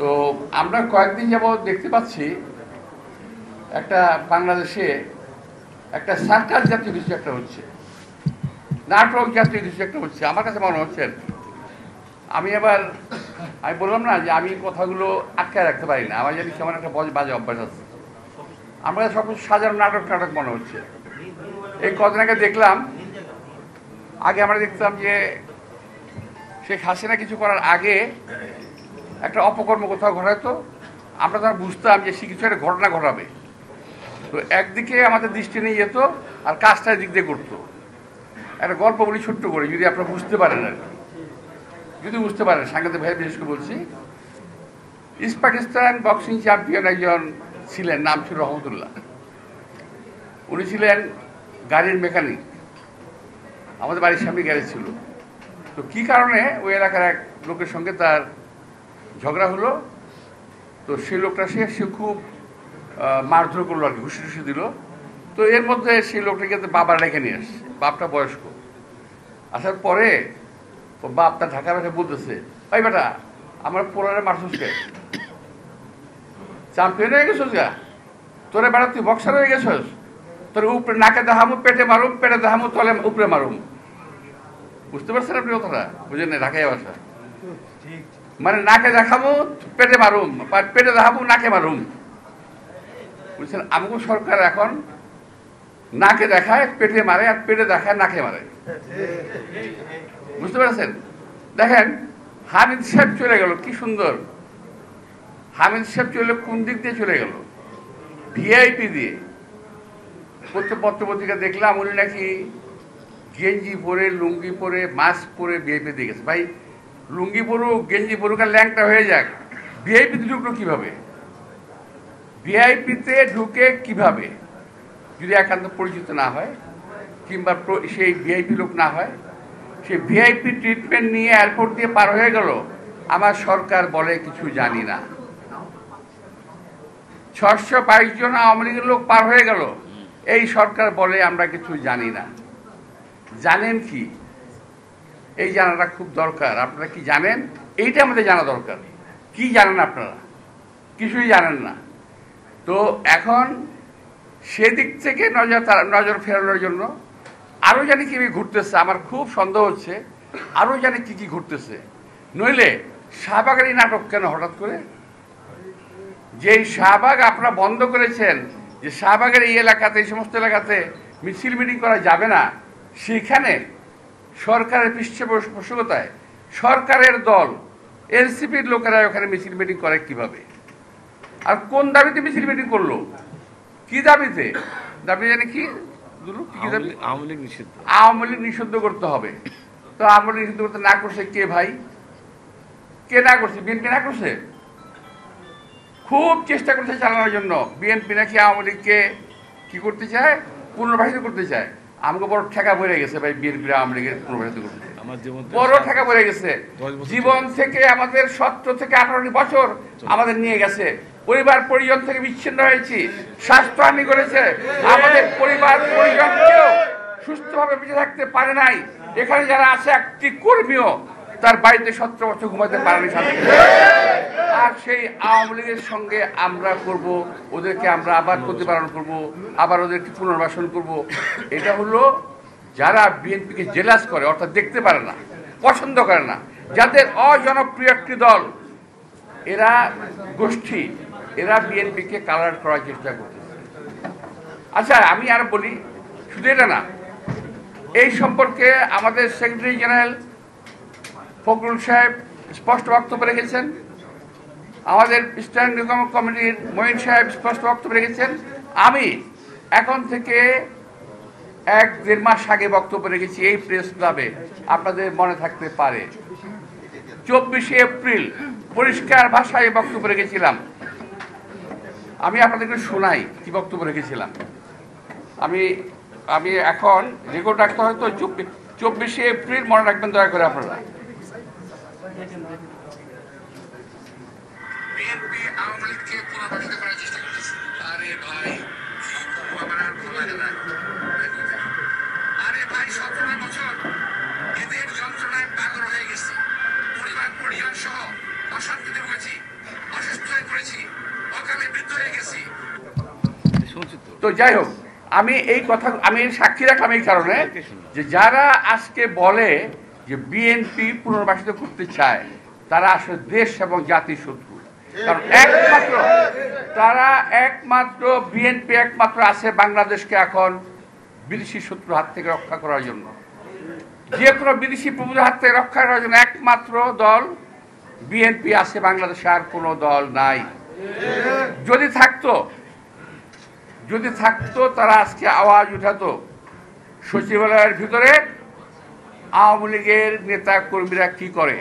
তো আমরা কয়েকদিন যাবত দেখতে পাচ্ছি একটা বাংলাদেশে একটা সার্কাস জাতীয় কিছু একটা হচ্ছে, নাটক জাতীয় কিছু একটা হচ্ছে, আমার কাছে মনে হচ্ছে। আমি বললাম না যে আমি কথাগুলো আটকায় রাখতে পারি না, আমার জানি কেমন একটা বাজে অভ্যাস আছে। আমার কাছে সব কিছু সাজানো নাটক মনে হচ্ছে। এই কদিন আগে দেখলাম, আগে আমরা দেখতাম যে শেখ হাসিনা কিছু করার আগে একটা অপকর্ম কোথাও ঘটাতো, আমরা তখন বুঝতাম যে সে কিছু একটা ঘটনা ঘটাবে, তো একদিকে আমাদের দৃষ্টি নিয়ে যেত আর কাজটা দিক দিয়ে করতো। একটা গল্প বলি ছোট্ট করে, যদি আপনারা বুঝতে পারেন আর কি, যদি বুঝতে পারেন, সাংবাদিক ভাই বিশেষ করে বলছি। ইস্ট পাকিস্তান বক্সিং চ্যাম্পিয়ন একজন ছিলেন, নাম ছিল রহমতুল্লাহ। উনি ছিলেন গাড়ির মেকানিক, আমাদের বাড়ির সামনে গ্যারেজ ছিল। তো কি কারণে ওই এলাকার এক লোকের সঙ্গে তার ঝগড়া হলো, তো সেই লোকটা সে খুব মারধর করলো আর কি, ঘুষি টুসি দিল। তো এর মধ্যে সেই লোকটাকে বাবা রেখে নিয়ে আসছে, বাপটা বয়স্ক। আসার পরে ও বাপ তার ঢাকা বেঠে বলতেছে, ভাই বেটা আমার পোলারে মারছুসকে, চ্যাম্পিয়ন হয়ে গেছিস গা, তোরে বেড়া তুই বক্সার হয়ে গেছিস, তোর উপরে নাকে দেখামু, পেটে মারুম, পেটে দেখামু, তলে উপরে মারুম। বুঝতে পারছেন আপনি কথাটা? বুঝেন না ঢাকায় ভাষা, মানে নাকে দেখাবো পেটে মারুম, পেটে দেখাবো নাকে মারুম। বুঝছেন? আমাকে সরকার এখন নাকে দেখায় পেটে মারে, আর পেটে দেখায় নাকে মারে। বুঝতে পারছেন? দেখেন হামিদ সাহেব চলে গেল, কি সুন্দর। হামিদ সাহেব চলে কোন দিক দিয়ে চলে গেল? ভিআইপি দিয়ে। পত্রপত্রিকা দেখলাম উনি নাকি গেঞ্জি পরে, লুঙ্গি পরে, মাস্ক পরে ভিআইপি দিয়ে গেছে। ভাই লুঙ্গি পরুক, গেঞ্জি পরুক, আর ল্যাংটা হয়ে যাক, ভিআইপিতে ঢুকলো কিভাবে? ভিআইপিতে ঢুকে কিভাবে? যদি একান্ত পরিচিত না হয়, কিংবা সেই ভিআইপি লোক না হয়, সে ভিআইপি ট্রিটমেন্ট নিয়ে এয়ারপোর্ট দিয়ে পার হয়ে গেল, আমার সরকার বলে কিছু জানি না। 622 জন আওয়ামী লীগের লোক পার হয়ে গেল, এই সরকার বলে আমরা কিছু জানি না। জানেন কি? এই জানাটা খুব দরকার। আপনারা কি জানেন? এইটা আমাদের জানা দরকার। কি জানেন আপনারা? কিছুই জানেন না। তো এখন সেদিক থেকে নজর ফেরানোর জন্য আরও জানি কি ঘুরতেছে, আমার খুব সন্দেহ হচ্ছে আরও জানি কি ঘুরতেছে। নইলে শাহবাগের এই নাটক কেন হঠাৎ করে? যেই শাহবাগ আপনারা বন্ধ করেছেন, যে শাহবাগের এই এলাকাতে, এই সমস্ত এলাকাতে মিছিল মিটিং করা যাবে না, সেখানে সরকারের পৃষ্ঠপোষকতায় সরকারের দল এনসিপির লোকেরা ওখানে মিছিল মিটিং করে কিভাবে? আর কোন দাবিতে মিছিল মিটিং করলো? কি দাবিতে? দাবি জানি কি? আওয়ামী লীগ নিষিদ্ধ করতে হবে। তো আওয়ামী লীগ নিষিদ্ধ করতে না করছে কে ভাই? কে না করছে? বিএনপি না করছে? খুব চেষ্টা করছে চালানোর জন্য। বিএনপি নাকি আওয়ামী লীগকে কি করতে চায়? পুনর্বাসিত করতে চায়। আমাকে বড় ঠেকা পড়ে গেছে ভাই, বিএনপি আওয়ামী লীগের পুনর্বাসিত করতে বড় ঠেকা পড়ে গেছে। জীবন থেকে আমাদের 17 থেকে 18 বছর আমাদের নিয়ে গেছে, পরিবার পরিজন থেকে বিচ্ছিন্ন হয়েছি, স্বাস্থ্যহানি করেছে, আমাদের পরিবার পরিজন কেউ সুস্থভাবে বেঁচে থাকতে পারে নাই। এখানে যারা আছে, একটি কর্মীও তার বাড়িতে 17 বছর ঘুমাতে পারেনি শান্তি। আর সেই আওয়ামী লীগের সঙ্গে আমরা করব, ওদেরকে আমরা আবার প্রতিপালন করব, আবার ওদেরকে পুনর্বাসন করব। এটা হলো যারা বিএনপিকে জেলাস করে, অর্থাৎ দেখতে পারে না, পছন্দ করে না, যাদের অজনপ্রিয় একটি দল, এরা গোষ্ঠী, এরা বিএনপিকে কালার করার চেষ্টা করতেছে। আচ্ছা আমি আর বলি, শুধু এটা না, এই সম্পর্কে আমাদের সেক্রেটারি জেনারেল ফখরুল সাহেব স্পষ্ট বক্তব্য রেখেছেন, আমাদের স্ট্যান্ডিং কমিটির মঈন সাহেব স্পষ্ট বক্তব্য রেখেছেন। আমি এখন থেকে 1-1.5 মাস আগে বক্তব্য রেখেছি এই প্রেস ক্লাবে, আপনাদের মনে থাকতে পারে। 24শে এপ্রিল পরিষ্কার ভাষায় বক্তব্য রেখেছিলাম। আমি আপনাদেরকে শোনাই কি বক্তব্য রেখেছিলাম। আমি এখন রেকর্ড রাখতে হয়তো 24শে এপ্রিল, মনে রাখবেন দয়া করে আপনারা। বিএনপি আওয়ামী লীগকে পুনর্বাসিত করার চেষ্টা করতেছে। আরে ভাই, আরে ভাই, 17 বছর এদের যন্ত্রণায় পাগল হয়ে গেছি, পরিবার পরিজন সহ অশান্তিতে ভুগেছি। তো যাই হোক, আমি এই কথা আমি সাক্ষী রাখলাম এই কারণে যে যারা আজকে বলে যে বিএনপি পুনর্বাসিত করতে চায় তারা আসলে দেশ এবং জাতির শত্রু। কারণ একমাত্র বিএনপি একমাত্র আছে বাংলাদেশকে এখন বিদেশি শত্রুর হাত থেকে রক্ষা করার জন্য, যে কোনো বিদেশি প্রভুদের হাত থেকে রক্ষা করার জন্য একমাত্র দল বিএনপি আছে বাংলাদেশে, আর কোনো দল নাই। যদি থাকতো তারা আজকে আওয়াজ উঠাতো সচিবালয়ের ভিতরে আওয়ামী লীগের নেতা কর্মীরা কি করে,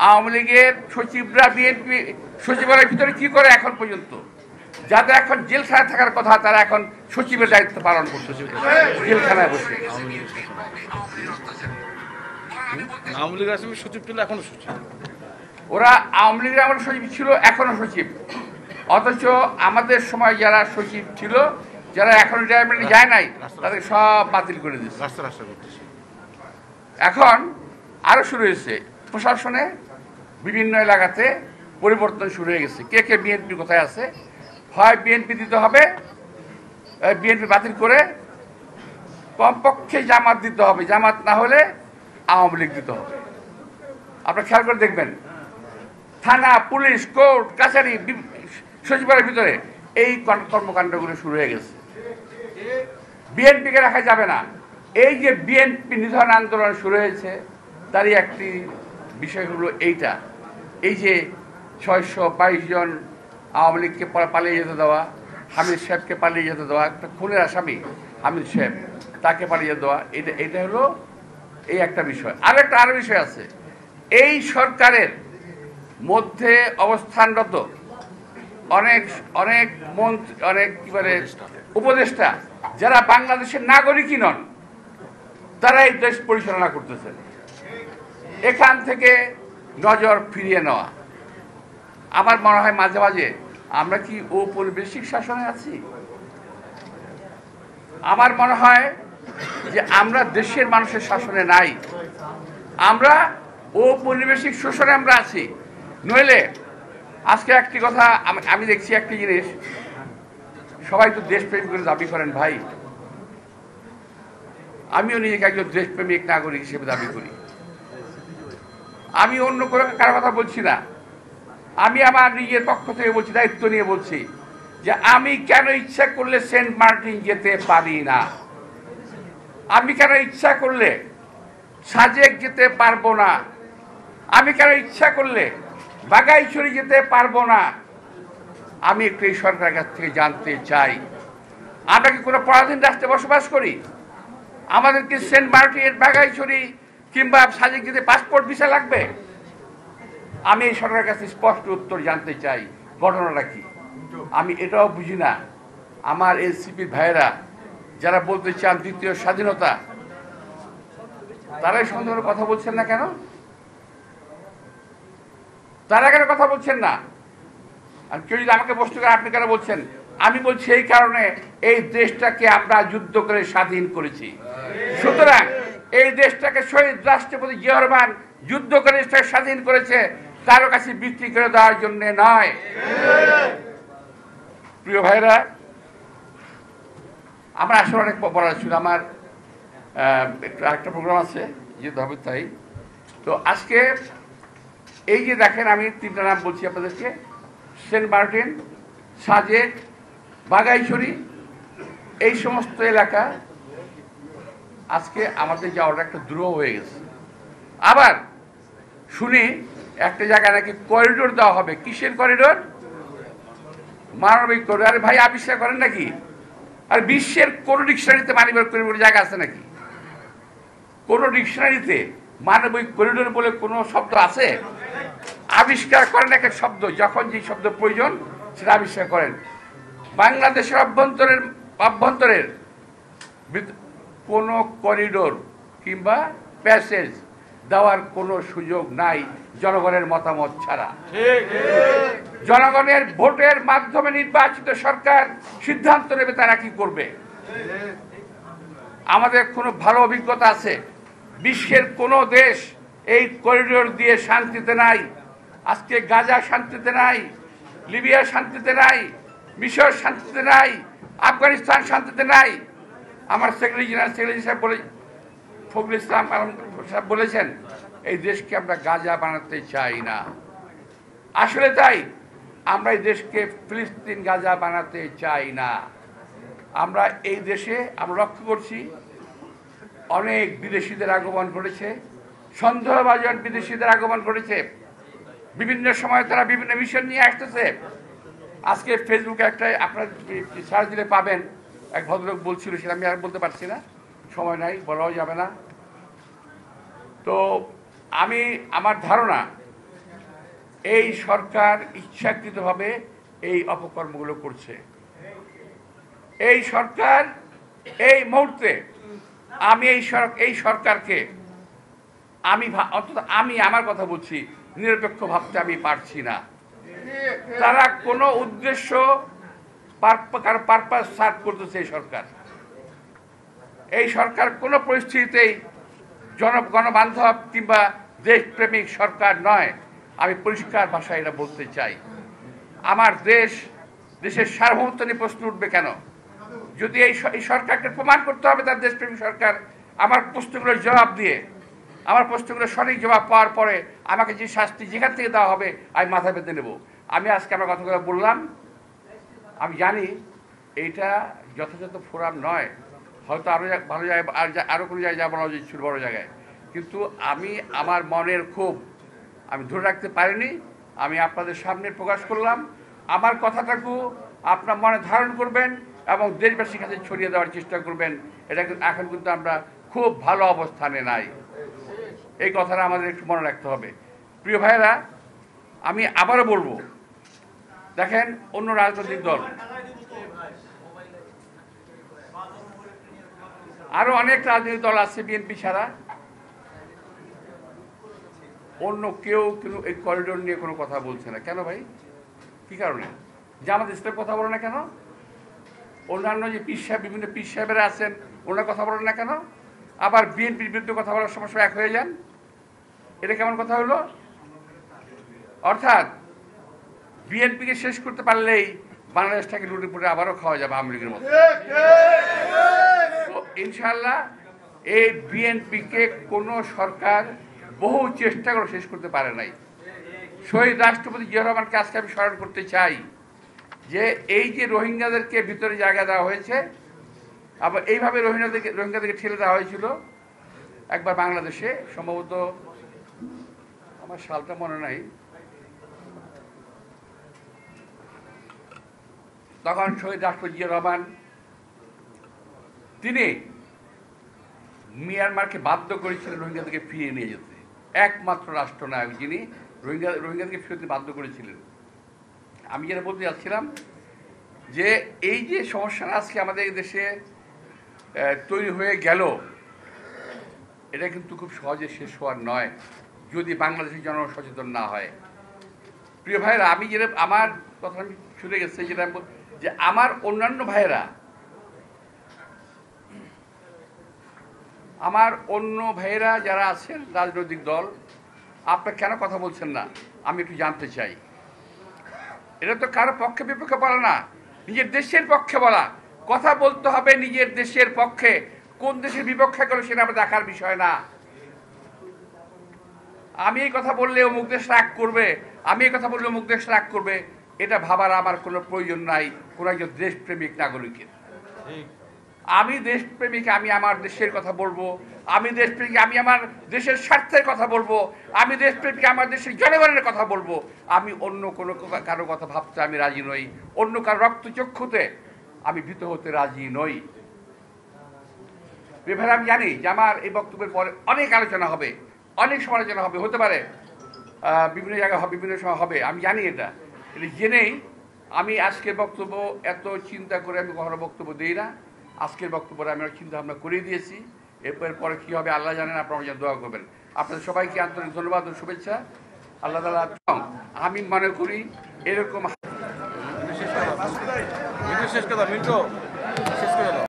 আওয়ামী লীগের সচিবরা বিএনপি সচিবালয়ের ভিতরে কি করে এখন পর্যন্ত। যাদের এখন জেলখানায় থাকার কথা তারা এখন সচিবের দায়িত্ব পালন করছে জেলখানায় বসে। আওয়ামী লীগ আসলে সচিব ছিল, এখনো সচিব। ওরা আওয়ামী লীগের আমার সচিব ছিল, এখনো সচিব। অথচ আমাদের সময় যারা সচিব ছিল, যারা এখন রিটায়ারমেন্টে যায় নাই, তাদের সব বাতিল করে দিচ্ছে। এখন আরো শুরু হয়েছে প্রশাসনে বিভিন্ন এলাকাতে পরিবর্তন শুরু হয়ে গেছে। কে কে বিএনপি কোথায় আছে, হয় বিএনপি দিতে হবে, বিএনপি বাতিল করে কমপক্ষে জামাত দিতে হবে, জামাত না হলে আওয়ামী লীগ দিতে হবে। আপনারা খেয়াল করে দেখবেন, থানা, পুলিশ, কোর্ট, কাছারি, সচিবালয়ের ভিতরে এই কর্মকাণ্ডগুলো শুরু হয়ে গেছে। বিএনপিকে রাখা যাবে না। এই যে বিএনপি নিধন আন্দোলন শুরু হয়েছে তারই একটি বিষয় হলো এইটা, এই যে 622 জন আওয়ামী লীগকে পালিয়ে যেতে দেওয়া, হামিদ সাহেবকে পালিয়ে যেতে দেওয়া, একটা খুনের আসামি হামিদ সাহেব, তাকে পালিয়ে যেতে দেওয়া, এটা হলো এই একটা বিষয়। আরো বিষয় আছে, এই সরকারের মধ্যে অবস্থানরত অনেক মন্ত্রী, অনেক কি বলে উপদেষ্টা যারা বাংলাদেশের নাগরিকই নন, তারা এই দেশ পরিচালনা করতেছে। এখান থেকে নজর ফিরিয়ে নেওয়া। আমার মনে হয় মাঝে মাঝে আমরা কি ঔপনিবেশিক শাসনে আছি? আমার মনে হয় যে আমরা দেশের মানুষের শাসনে নাই, আমরা ঔপনিবেশিক শোষণে আমরা আছি। নইলে আজকে একটি কথা আমি দেখছি, একটি জিনিস, সবাই তো দেশপ্রেমিক করে দাবি করেন ভাই, আমিও নিজেকে একজন দেশপ্রেমিক নাগরিক হিসেবে দাবি করি। আমি অন্য কারো কথা বলছি না, আমি আমার নিজের পক্ষ থেকে বলছি, দায়িত্ব নিয়ে বলছি যে আমি কেন ইচ্ছা করলে সেন্ট মার্টিন যেতে পারি না, আমি কেন ইচ্ছা করলে সাজেক যেতে পারবো না, আমি কেন ইচ্ছা করলে বাগাইছড়ি যেতে পারবো না। আমি একটু এই সরকারের কাছ থেকে জানতে চাই, আমরা কি কোনো পরাধীন রাষ্ট্রে বসবাস করি? আমাদেরকে সেন্ট মার্টিন, বাগাইছড়ি কিংবা সাজেক যেতে পাসপোর্ট ভিসা লাগবে? আমি এই সরকারের কাছে স্পষ্ট উত্তর জানতে চাই, ঘটনাটা কি। আমি এটাও বুঝি না, আমার এনসিপির ভাইয়েরা যারা বলতে চান দ্বিতীয় স্বাধীনতা, তারাই সন্দেহের কথা বলছেন না কেন? তারা কেন কথা বলছেন না? আর কেউ যদি আমাকে প্রশ্ন করে আপনি কেন বলছেন, আমি বলছি এই কারণে এই দেশটাকে আমরা যুদ্ধ করে স্বাধীন করেছি। সুতরাং এই দেশটাকে শহীদ রাষ্ট্রপতি জিয়া রহমান যুদ্ধ করে স্বাধীন করেছে, কারো কাছে বিক্রি করে দেওয়ার জন্য নয়। প্রিয় ভাইরা, আমার আসলে অনেক বলার ছিল, আমার আরেকটা প্রোগ্রাম আছে যেতে হবে, তাই তো আজকে এই যে দেখেন, আমি তিনটা নাম বলছি আপনাদেরকে, সেন্ট মার্টিন, সাজেক, বাগাইছড়ি, এই সমস্ত এলাকা আজকে আমাদের যাওয়াটা একটা দ্রোহ হয়ে গেছে। আবার শুনি একটা জায়গায় নাকি করিডোর দেওয়া হবে। কিসের করিডোর? মানবিক করিডোর। আরে ভাই, আবিষ্কার করেন নাকি? আর বিশ্বের কোন ডিকশনারিতে মানবিক করিডোর জায়গা আছে নাকি? কোন ডিকশনারিতে মানবিক করিডোর বলে কোনো শব্দ আছে? আবিষ্কার করেন এক এক শব্দ, যখন যে শব্দ প্রয়োজন সেটা আবিষ্কার করেন। বাংলাদেশের অভ্যন্তরের কোনো করিডোর কিংবা প্যাসেজ দেওয়ার কোনো সুযোগ নাই জনগণের মতামত ছাড়া। জনগণের ভোটের মাধ্যমে নির্বাচিত সরকার সিদ্ধান্ত নেবে তারা কি করবে। আমাদের কোনো ভালো অভিজ্ঞতা আছে, বিশ্বের কোনো দেশ এই করিডোর দিয়ে শান্তিতে নাই। আজকে গাজা শান্তিতে নাই, লিবিয়া শান্তিতে নাই, মিশর শান্তিতে নাই, আফগানিস্তান শান্তিতে নাই। আমার সেক্রেটারি সাহেব ফখরুল ইসলাম সাহেব বলেছেন এই দেশকে আমরা গাজা বানাতে চাই না। আসলে তাই, আমরা এই দেশকে ফিলিস্তিন গাজা বানাতে চাই না। আমরা এই দেশে আমরা লক্ষ্য করছি অনেক বিদেশিদের আগমন ঘটেছে, সন্দেহভাজন বিদেশিদের আগমন ঘটেছে। বিভিন্ন সময় তারা বিভিন্ন মিশন নিয়ে আসতেছে। আজকে ফেসবুকে একটা আপনার সার্চ দিলে পাবেন, এক ভদ্রলোক বলছিল, সেটা আমি আর বলতে পারছি না, সময় নাই, বলাও যাবে না। তো আমার ধারণা এই সরকার ইচ্ছাকৃতভাবে এই অপকর্মগুলো করছে। এই সরকার এই মুহূর্তে আমি এই সরকারকে অন্তত আমি আমার কথা বলছি, নিরপেক্ষ ভাবতে আমি পারছি না। তারা কোনো উদ্দেশ্য পারপাস সার্ভ করতেছে। এই সরকার কোনো পরিস্থিতিতেই গণবান্ধব কিংবা দেশপ্রেমিক সরকার নয়। আমি পরিষ্কার ভাষায় এটা বলতে চাই। আমার দেশের সার্বভৌমত্ব নিয়ে প্রশ্ন উঠবে কেন? যদি এই সরকারকে প্রমাণ করতে হবে তার দেশপ্রেমিক সরকার, আমার প্রশ্নগুলোর জবাব দিয়ে, আমার প্রশ্নগুলোর সঠিক জবাব পাওয়ার পরে আমাকে যে শাস্তি যেখান থেকে দেওয়া হবে আমি মাথা পেতে নেব। আমি আজকে আমার কথাগুলো বললাম, আমি জানি এইটা যথাযথ ফোরাম নয়, হয়তো আরও ভালো জায়গায় আরও কোনো জায়গায় যাওয়া উচিত ছিল, বড় জায়গায়। কিন্তু আমি আমার মনের ক্ষোভ আমি ধরে রাখতে পারিনি, আমি আপনাদের সামনে প্রকাশ করলাম। আমার কথাটাকে আপনার মনে ধারণ করবেন এবং দেশবাসীর কাছে ছড়িয়ে দেওয়ার চেষ্টা করবেন। এটা এখন কিন্তু আমরা খুব ভালো অবস্থানে নাই, এই কথাটা আমাদের একটু মনে রাখতে হবে। প্রিয় ভাইয়েরা, আমি আবারও বলবো, দেখেন অন্য রাজনৈতিক দল, আরো অনেক রাজনৈতিক দল আছে বিএনপি ছাড়া, অন্য কেউ কিন্তু এই করিডোর নিয়ে কোনো কথা বলছে না। কেন ভাই? কি কারণে? জামাত ইসলামের কথা বলে না কেন? অন্যান্য যে বিভিন্ন পীর সাহেবেরা আছেন ওনারা কথা বলেন না কেন? আবার বিএনপির বিরুদ্ধে কথা বলার সময় এক হয়ে যান। এটা কেমন কথা হলো? অর্থাৎ বিএনপিকে শেষ করতে পারলেই বাংলাদেশটাকে লুটে পুটে আবারও খাওয়া যাবে আওয়ামী লীগের মতো। ইনশাল্লাহ এই বিএনপিকে কোনো সরকার বহু চেষ্টা করে শেষ করতে পারে নাই। শহীদ রাষ্ট্রপতি জিয়া রহমানকে আজকে আমি স্মরণ করতে চাই যে এই যে রোহিঙ্গাদেরকে ভিতরে জায়গা দেওয়া হয়েছে, আবার এইভাবে রোহিঙ্গাদেরকে ঠেলে দেওয়া হয়েছিল একবার বাংলাদেশে, সম্ভবত আমার সালটা মনে নাই, তখন শহীদ রাষ্ট্রপতি জিয়া রহমান তিনি মিয়ানমারকে বাধ্য করেছিলেন রোহিঙ্গাদেরকে ফিরিয়ে নিয়ে যেতে। একমাত্র রাষ্ট্রনায়ক যিনি রোহিঙ্গাদেরকে ফিরতে বাধ্য করেছিলেন। আমি যেটা বলতে যাচ্ছিলাম যে এই যে সমস্যাটা আজকে আমাদের দেশে তৈরি হয়ে গেল, এটা কিন্তু খুব সহজে শেষ হওয়ার নয় যদি বাংলাদেশের জনগণ সচেতন না হয়। প্রিয় ভাইয়েরা, আমি যেটা আমার কথা আমি শুনে গেছি, যেটা যে আমার অন্যান্য ভাইয়েরা, আমার অন্য ভাইয়েরা যারা আছেন রাজনৈতিক দল, আপনারা কেন কথা বলছেন না আমি একটু জানতে চাই। এটা তো কারো পক্ষে বিপক্ষে বলা না, নিজের দেশের পক্ষে বলা। কথা বলতে হবে নিজের দেশের পক্ষে। কোন দেশের বিপক্ষে গেল সেটা আমরা দেখার বিষয় না। আমি এই কথা বললে অমুক দেশ রাগ করবে, আমি এই কথা বললে অমুক দেশ রাগ করবে, এটা ভাবার আমার কোনো প্রয়োজন নাই কোনো একজন দেশপ্রেমিক নাগরিকের। আমি দেশপ্রেমিক, আমি আমার দেশের কথা বলবো। আমি দেশপ্রেমিক, আমি আমার দেশের স্বার্থের কথা বলবো। আমি দেশপ্রেমিক, আমার দেশের জনগণের কথা বলবো। আমি অন্য কোনো কারো কথা ভাবতে আমি রাজি নই, অন্য কারো রক্তচক্ষুতে আমি ভীত হতে রাজি নই। এভাবে আমি জানি যে আমার এই বক্তব্যের পরে অনেক আলোচনা হবে, অনেক সমালোচনা হবে, হতে পারে বিভিন্ন জায়গায় হবে, বিভিন্ন সময় হবে। আমি জানি এটা জেনেই আমি আজকের বক্তব্য এত চিন্তা করে আমি কখনো বক্তব্য দিই না। আজকের বক্তব্যটা আমি চিন্তা ভাবনা করে দিয়েছি। এরপরে পরে কী হবে আল্লাহ জানেন, আপনারা যেন দোয়া করবেন। আপনাদের সবাইকে আন্তরিক ধন্যবাদ ও শুভেচ্ছা। আল্লাহ তাআলা, আমি মনে করি এরকম